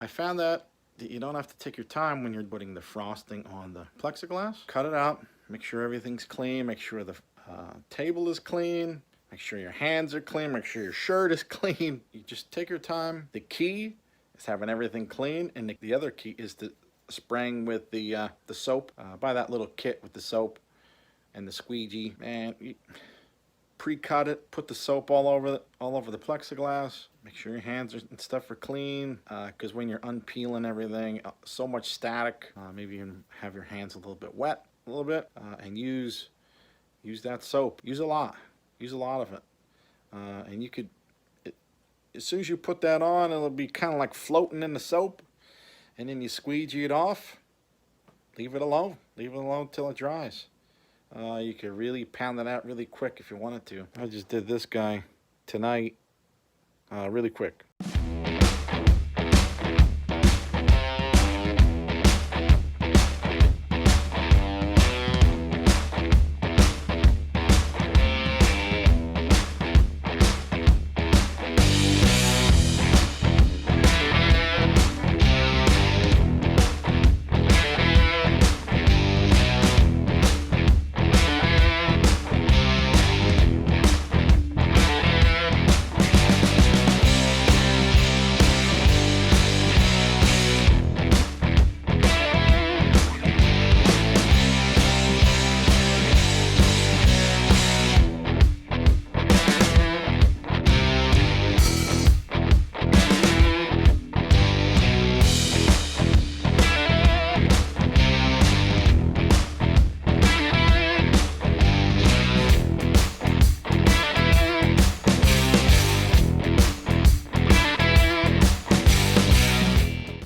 I found that you don't have to take your time when you're putting the frosting on the plexiglass. Cut it out, make sure everything's clean, make sure the table is clean, make sure your hands are clean, make sure your shirt is clean. You just take your time. The key is having everything clean, and the other key is the spraying with the soap. Buy that little kit with the soap and the squeegee. Man, pre-cut it, put the soap all over the plexiglass. Make sure your hands and stuff are clean, because when you're unpeeling everything, so much static. Maybe even have your hands a little bit wet, a little bit, and use that soap. Use a lot of it, and you could, as soon as you put that on, it'll be kind of like floating in the soap, and then you squeegee it off. Leave it alone till it dries. You could really pound it out really quick if you wanted to. I just did this guy tonight, really quick.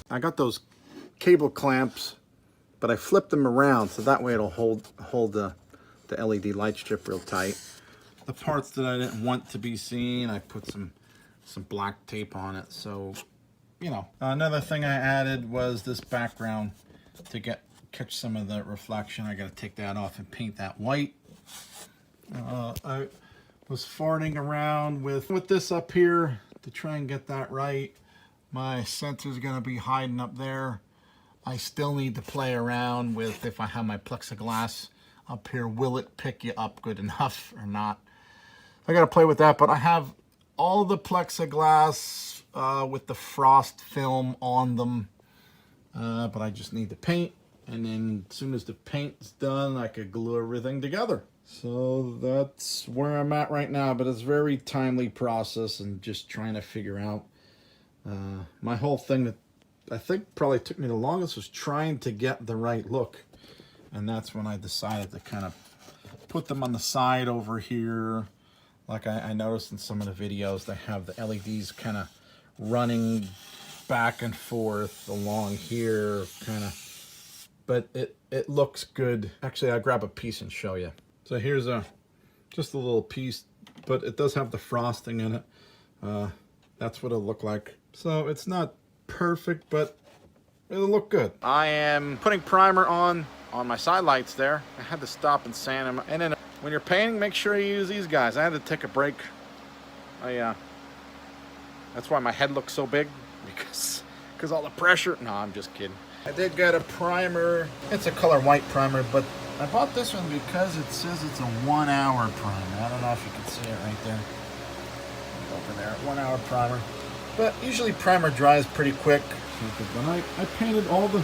I got those cable clamps, but I flipped them around so that way it'll hold the LED light strip real tight. The parts that I didn't want to be seen, I put some black tape on it. So, you know, another thing I added was this background to catch some of the reflection. I got to take that off and paint that white. I was farting around with this up here to try and get that right. My sensor's gonna be hiding up there. I still need to play around with if I have my plexiglass up here, will it pick you up good enough or not? I gotta play with that, but I have all the plexiglass with the frost film on them, but I just need to paint, and then as soon as the paint's done, I could glue everything together. So that's where I'm at right now, but it's a very timely process and just trying to figure out my whole thing that I think probably took me the longest was trying to get the right look. And that's when I decided to kind of put them on the side over here. Like I noticed in some of the videos, they have the LEDs kind of running back and forth along here, kind of. But it looks good. Actually, I'll grab a piece and show you. So here's just a little piece, but it does have the frosting in it. That's what it'll look like. So it's not perfect, but it'll look good. I am putting primer on my side lights there. I had to stop and sand them. And then when you're painting, make sure you use these guys. I had to take a break. That's why my head looks so big, because all the pressure. No, I'm just kidding. I did get a primer. It's a color white primer, but I bought this one because it says it's a 1 hour primer. I don't know if you can see it right there. Over there, 1 hour primer. But usually primer dries pretty quick. But I painted all the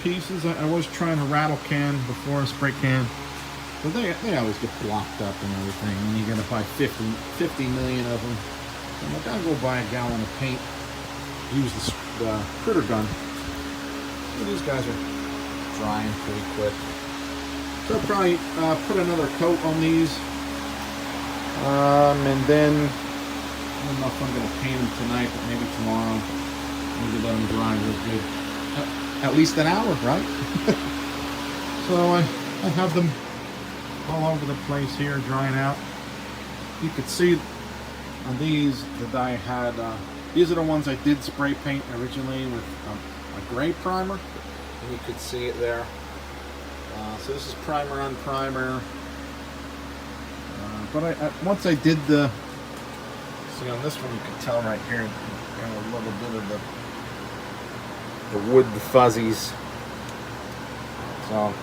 pieces. I was trying to rattle can before a spray can. But they always get blocked up and everything. And you're gonna buy 50 million of them. So I'm like, I'll go buy a gallon of paint. Use the critter gun. So these guys are drying pretty quick. So I'll probably put another coat on these. And then I don't know if I'm going to paint them tonight, but maybe tomorrow. Maybe let them dry real good. At least an hour, right? So I have them all over the place here, drying out. You could see on these that I had, these are the ones I did spray paint originally with a gray primer. And you could see it there. So this is primer on primer. But once I did the, see on this one you can tell right here, a little bit of the the wood, the fuzzies. So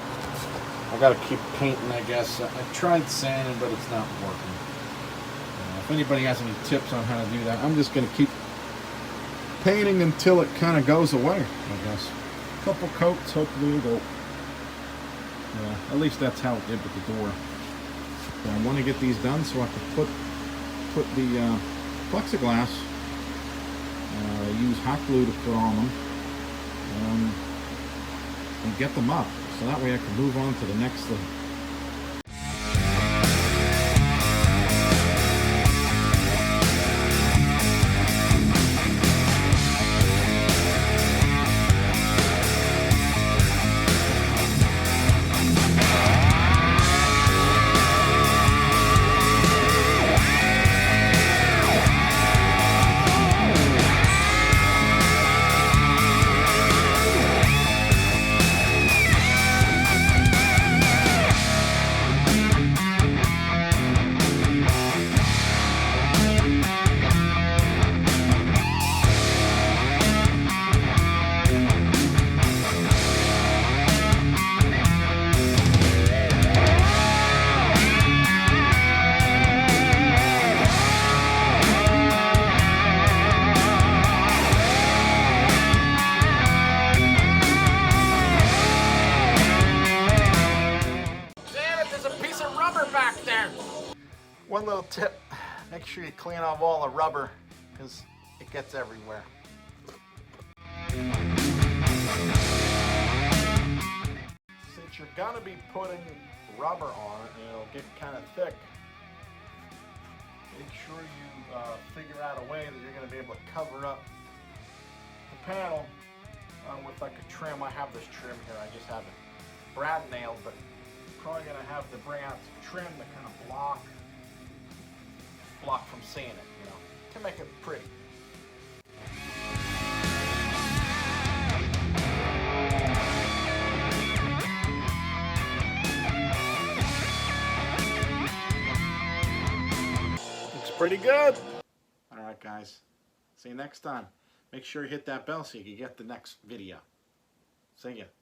I gotta keep painting, I guess. I tried sanding, but it's not working. If anybody has any tips on how to do that, I'm just gonna keep painting until it kind of goes away, I guess. A couple coats, hopefully it'll go. Yeah, at least that's how it did with the door. So I want to get these done so I can put the plexiglass. Use hot glue to put on them and get them up, so that way I can move on to the next thing. One little tip, make sure you clean off all the rubber because it gets everywhere. Since you're gonna be putting rubber on it and it'll get kind of thick, make sure you figure out a way that you're gonna be able to cover up the panel with like a trim. I have this trim here, I just have it brad nailed, but probably gonna have to bring out some trim to kind of block from seeing it, you know, to make it pretty. Looks pretty good. All right, guys. See you next time. Make sure you hit that bell so you can get the next video. See ya.